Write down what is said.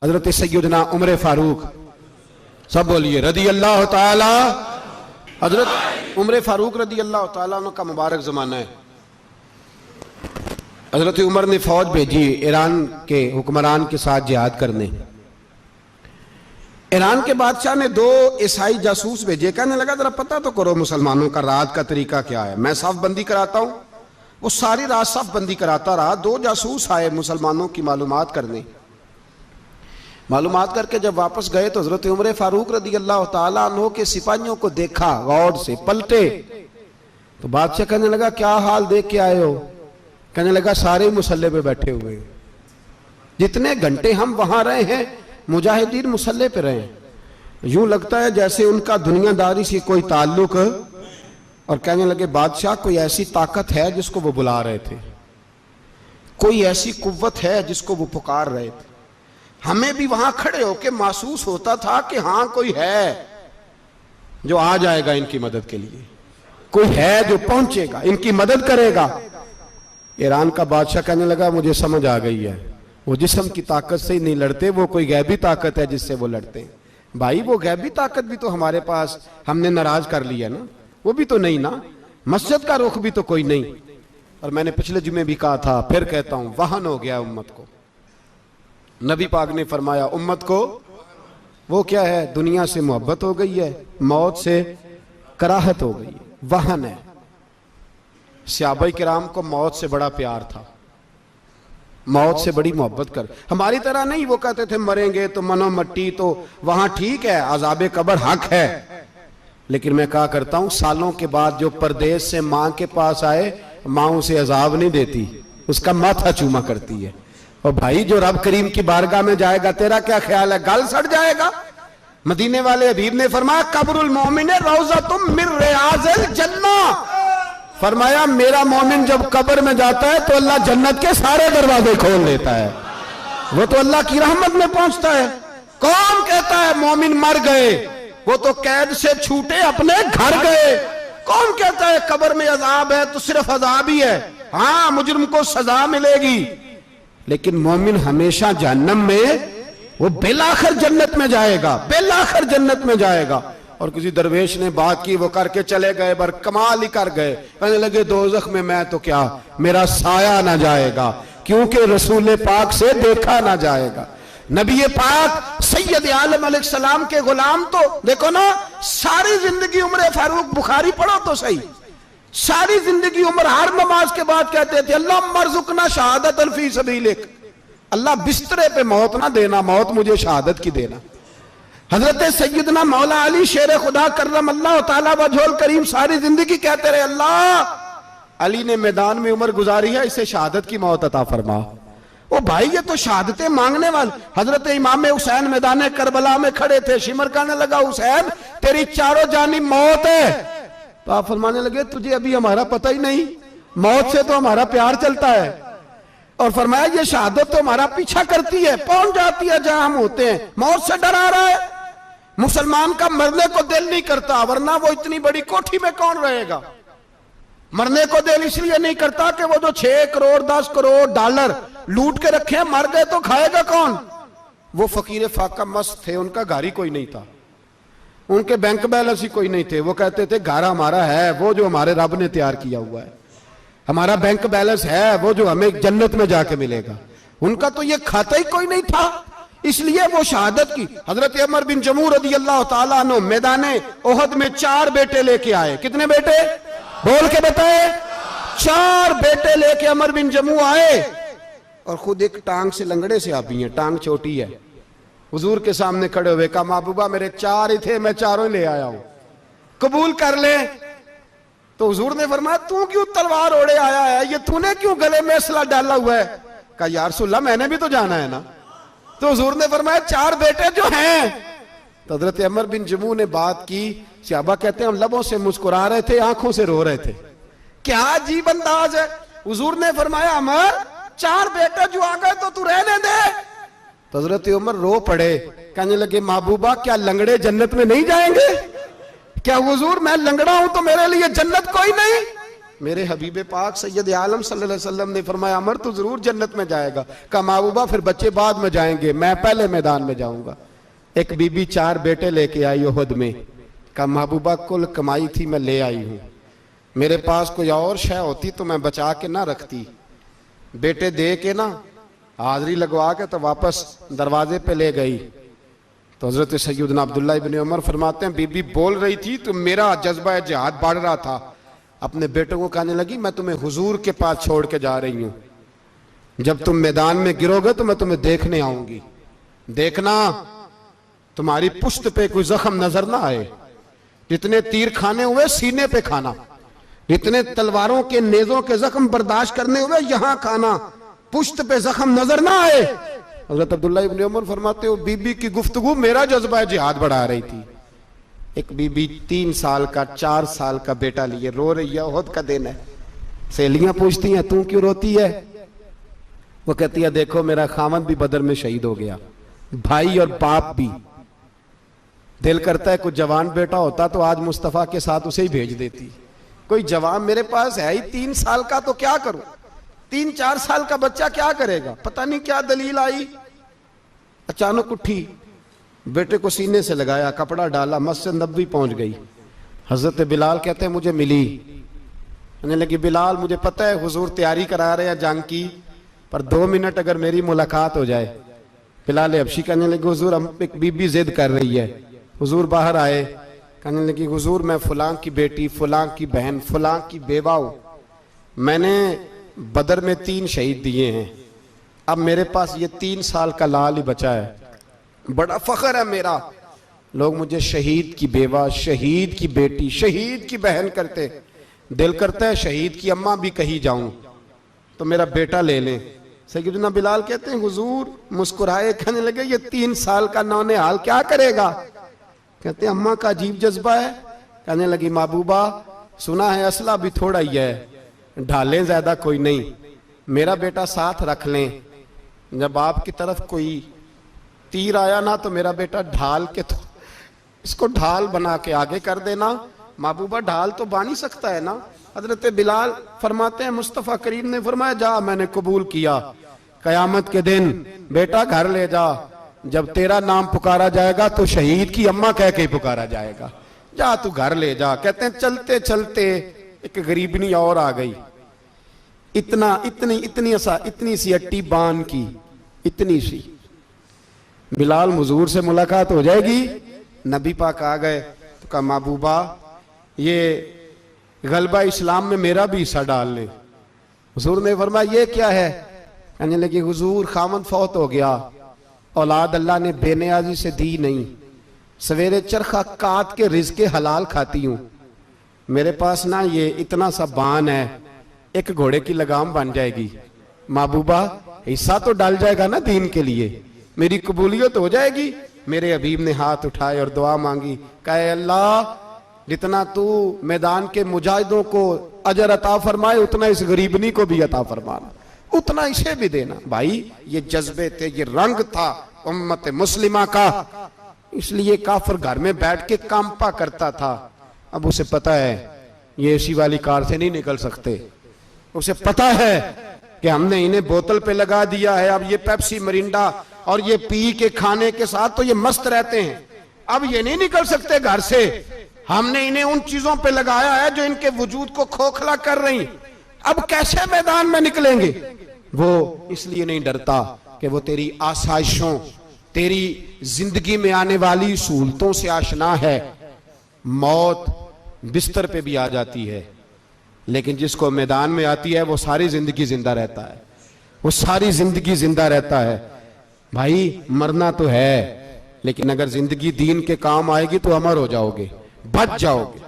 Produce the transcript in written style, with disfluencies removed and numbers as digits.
हजरत सैयदना उमर फारूक, सब बोलिए रदी अल्लाह ताला। हजरत उमर फारूक रदी अल्लाह ताला का मुबारक ज़माना है। हजरत उमर ने फौज भेजी ईरान के हुक्मरान के साथ जिहाद करने। ईरान के बादशाह ने 2 ईसाई जासूस भेजे। कहने लगा जरा पता तो करो मुसलमानों का रात का तरीका क्या है, मैं साफ बंदी कराता हूं। वो सारी रात साफ बंदी कराता रहा। 2 जासूस आए मुसलमानों की मालूमात करने। मालूमात करके जब वापस गए तो हजरत उमर फारूक रदी अल्लाह ताला अन्हु के सिपाहियों को देखा, गौर से पलटे। तो बादशाह कहने लगा क्या हाल देख के आए हो? कहने लगा सारे मुसल्ले पे बैठे हुए, जितने घंटे हम वहां रहे हैं मुजाहिदीन मुसल्ले पे रहे हैं, यूं लगता है जैसे उनका दुनियादारी से कोई ताल्लुक। और कहने लगे बादशाह कोई ऐसी ताकत है जिसको वो बुला रहे थे, कोई ऐसी कुव्वत है जिसको वो पुकार रहे थे। हमें भी वहां खड़े होकर महसूस होता था कि हाँ कोई है जो आ जाएगा इनकी मदद के लिए, कोई है जो पहुंचेगा इनकी मदद करेगा। ईरान का बादशाह कहने लगा मुझे समझ आ गई है, वो जिस्म की ताकत से ही नहीं लड़ते, वो कोई गैबी ताकत है जिससे वो लड़ते हैं। भाई वो गैबी ताकत भी तो हमारे पास हमने नाराज कर लिया ना, वो भी तो नहीं ना, मस्जिद का रुख भी तो कोई नहीं। और मैंने पिछले जुमे भी कहा था, फिर कहता हूं, वहन हो गया उम्मत को। नबी पाक ने फरमाया उम्मत को वो क्या है, दुनिया से मोहब्बत हो गई है, मौत से कराहत हो गई है, वहन है। सहाबा किराम को मौत से बड़ा प्यार था, मौत से बड़ी मोहब्बत कर। हमारी तरह नहीं, वो कहते थे मरेंगे तो मनो मट्टी, तो वहां ठीक है अज़ाबे कब्र हक है। लेकिन मैं कहा करता हूं सालों के बाद जो परदेश से मां के पास आए, मां उसे अजाब नहीं देती, उसका माथा चूमा करती है। और भाई जो रब करीम की बारगाह में जाएगा, तेरा क्या ख्याल है, गल सड़ जाएगा? मदीने वाले हबीब ने फरमाया कब्रुल मोमिन रौज़तुम मिन रियाज़िल जन्ना। फरमाया मेरा मोमिन जब कब्र में जाता है तो अल्लाह जन्नत के सारे दरवाजे खोल देता है, वो तो अल्लाह की रहमत में पहुंचता है। कौन कहता है मोमिन मर गए, वो तो कैद से छूटे अपने घर गए। कौन कहता है कब्र में अजाब है तो सिर्फ अजाब ही है, हाँ मुजरिम को सजा मिलेगी, लेकिन मोमिन हमेशा जहन्नम में, वो बेलाखिर जन्नत में जाएगा, बेलाखिर जन्नत में जाएगा। और किसी दरवेश ने बात की, वो करके चले गए, बर कमाल ही कर गए। कहने लगे दोज़ख में मैं तो क्या, मेरा साया ना जाएगा, क्योंकि रसूल पाक से देखा ना जाएगा। नबी पाक सैयद आलम अलैहिस्सलाम के गुलाम तो देखो ना, सारी जिंदगी उमर फारूक, बुखारी पढ़ो तो सही, सारी जिंदगी उमर हर नमाज के बाद कहते थे अल्लाह मरजुकना शहादतन फी सबीलिक, अल्लाह बिस्तरे पे मौत ना देना, मौत मुझे शहादत की देना। हजरत सैयदना मौला अली शेर खुदा करम अल्लाह ताला वजहुल करीम सारी जिंदगी कहते रहे अल्लाह अली ने मैदान में उम्र गुजारी है, इसे शहादत की मौत अता फरमा। ओ भाई ये तो शहादतें मांगने वाले। हजरत इमाम हुसैन मैदान करबला में खड़े थे, शिमर कहने लगा हुसैन तेरी चारों जानी मौत है। तो आप फरमाने लगे तुझे अभी हमारा पता ही नहीं, मौत से तो हमारा प्यार चलता है। और फरमाया ये शहादत तो हमारा पीछा करती है, पहुंच जाती है जहां हम होते हैं, मौत से डरा रहा है। मुसलमान का मरने को दिल नहीं करता, वरना वो इतनी बड़ी कोठी में कौन रहेगा। मरने को दिल इसलिए नहीं करता कि वो जो 6 करोड़ 10 करोड़ डॉलर लूट के रखे, मर गए तो खाएगा कौन। वो फकीर फाका मस्त थे, उनका घर ही कोई नहीं था, उनके बैंक बैलेंस ही कोई नहीं थे। वो कहते थे घर हमारा है वो जो हमारे रब ने तैयार किया हुआ है, हमारा बैंक बैलेंस है वो जो हमें जन्नत में जाके मिलेगा। उनका तो ये खाता ही कोई नहीं था, इसलिए वो शहादत की। हजरत उमर बिन जमू रदी अल्लाह ताला अन्हु मैदाने ओहद में 4 बेटे लेके आए। कितने बेटे बोल के बताए? 4 बेटे लेके उमर बिन जमू आए, और खुद एक टांग से लंगड़े से आप भी हैं, टांग छोटी है। हुजूर के सामने खड़े हुए कहा महबूबा मेरे 4 ही थे, मैं 4 ले आया हूं, कबूल कर ले। तो हुजूर ने फरमाया तू क्यों तलवार ओढ़े आया है, ये तूने क्यों गले में असला डाला हुआ है? कहा या रसूलल्लाह मैंने भी तो जाना है ना। तो हुजूर ने फरमाया 4 बेटे जो हैं। तो हजरत उमर बिन जमू ने बात की, सहाबा कहते हैं हम लबों से मुस्कुरा रहे थे, आंखों से रो रहे थे, क्या अजीब अंदाज है। हुजूर ने फरमाया उमर 4 बेटे जो आ गए तो तू रहने दे। तो हजरत उमर रो पड़े, कहने लगे महबूबा क्या लंगड़े जन्नत में नहीं जाएंगे? क्या हुजूर मैं लंगड़ा हूं तो मेरे लिए जन्नत कोई नहीं? मेरे हबीब पाक सैयद आलम सल्लल्लाहु अलैहि वसल्लम ने फरमाया अमर तो जरूर जन्नत में जाएगा। कहा महबूबा फिर बच्चे बाद में जाएंगे, मैं पहले मैदान में जाऊंगा। एक बीबी 4 बेटे लेके आई उहद में। कहा महबूबा कुल कमाई थी मैं ले आई हूं, मेरे पास कोई और शय होती तो मैं बचा के ना रखती। बेटे दे के ना हाजिरी लगवा के तो वापस दरवाजे पे ले गई। तो हजरत सैयदना अब्दुल्ला इब्न उमर फरमाते हैं बीबी बोल रही थी तो मेरा जज्बा जिहाद बढ़ रहा था। अपने बेटों को कहने लगी मैं तुम्हें हुजूर के पास छोड़ के जा रही हूं, जब तुम मैदान में गिरोगे तो मैं तुम्हें देखने आऊंगी, देखना तुम्हारी पुश्त पे कोई जख्म नजर ना आए। जितने तीर खाने हुए सीने पे खाना, जितने तलवारों के नेजों के जख्म बर्दाश्त करने हुए यहां खाना, पुश्त पे जख्म नजर ना आए। हजरत अब्दुल्ला इब्न उमर फरमाते हो बीबी की गुफ्तगू मेरा जज्बा जिहाद बढ़ा रही थी। एक बीबी 3 साल का 4 साल का बेटा लिए रो रही है, ओहद का दिन है। सहेलियां पूछती हैं तू क्यों रोती है? वो कहती है देखो मेरा खामद भी बदर में शहीद हो गया, भाई और बाप भी। दिल करता है कोई जवान बेटा होता तो आज मुस्तफा के साथ उसे ही भेज देती। कोई जवान मेरे पास है ही 3 साल का तो क्या करूं, 3-4 साल का बच्चा क्या करेगा? पता नहीं क्या दलील आई, अचानक उठी, बेटे को सीने से लगाया, कपड़ा डाला, मस्जिद नबवी पहुंच गई। हजरत बिलाल कहते हैं मुझे मिली, कहने लगी बिलाल मुझे पता है हुजूर तैयारी करा रहे हैं जंग की, पर 2 मिनट अगर मेरी मुलाकात हो जाए। बिलाल हबशी कहने लगे हुजूर हम एक बीबी जिद कर रही है। हुजूर बाहर आए, कहने लगी हुजूर मैं फलां की बेटी, फलां की बहन, फलां की बेवा हूं, मैंने बदर में 3 शहीद दिए हैं, अब मेरे पास ये 3 साल का लाल ही बचा है, बड़ा फख्र है मेरा। लोग मुझे शहीद की बेवा, शहीद की बेटी, शहीद की बहन करते, दिल करता है शहीद की अम्मा भी कहीं जाऊं तो मेरा बेटा ले लें। सैयदना बिलाल कहते हैं हुजूर मुस्कुराए, कहने लगे ये 3 साल का नौने हाल क्या करेगा? कहते हैं अम्मा का अजीब जज्बा है। कहने लगी महबूबा सुना है असला भी थोड़ा ही है, ढालें ज्यादा कोई नहीं, मेरा बेटा साथ रख लें, जब आपकी तरफ कोई तीर आया ना तो मेरा बेटा ढाल के तो इसको ढाल बना के आगे कर देना। महबूबा ढाल तो बन ही सकता है ना। हजरत बिलाल फरमाते हैं मुस्तफ़ा करीम ने फरमाया जा मैंने कबूल किया, कयामत के दिन बेटा घर ले जा, जब तेरा नाम पुकारा जाएगा तो शहीद की अम्मा कह के पुकारा जाएगा, जा तू घर ले जा। कहते हैं चलते चलते एक गरीबनी और आ गई, इतनी सी अट्टी बान की, इतनी सी। बिलाल हुजूर से मुलाकात हो जाएगी, नबी पाक आ गए तो कहा महबूबा ये गलबा इस्लाम में मेरा भी हिस्सा डाल ले। हुजूर ने फरमाया ये क्या है? कहने लगी हुजूर खामद फौत हो गया, औलाद अल्लाह ने बेनियाजी से दी नहीं, सवेरे चरखा काट के रिज़्क़े हलाल खाती हूँ, मेरे पास ना ये इतना सा बान है, एक घोड़े की लगाम बन जाएगी, महबूबा हिस्सा तो डाल जाएगा ना दीन के लिए, मेरी कबूलियत हो जाएगी। मेरे हबीब ने हाथ उठाए और दुआ मांगी, कहे अल्लाह जितना तू मैदान के मुजाहिदों को अजर अता फरमाए उतना इस गरीबनी को भी अता फरमाना, उतना इसे भी देना। भाई ये जज्बे थे, ये रंग था उम्मत मुस्लिमा का, इसलिए काफिर घर में बैठ के कांपा करता था। अब उसे पता है ये एसी वाली कार से नहीं निकल सकते, उसे पता है कि हमने इन्हें बोतल पे लगा दिया है, अब ये पेप्सी मरिंडा और ये पी के खाने के साथ तो ये मस्त रहते हैं, अब ये नहीं निकल सकते घर से, हमने इन्हें उन चीजों पे लगाया है जो इनके वजूद को खोखला कर रही, अब कैसे मैदान में निकलेंगे? वो इसलिए नहीं डरता कि वो तेरी आसाइशों, तेरी जिंदगी में आने वाली सहूलतों से आशना है। मौत बिस्तर पे भी आ जाती है, लेकिन जिसको मैदान में आती है वो सारी जिंदगी जिंदा रहता है, वो सारी जिंदगी जिंदा रहता है। भाई मरना तो है, लेकिन अगर जिंदगी दीन के काम आएगी तो अमर हो जाओगे, बच जाओगे।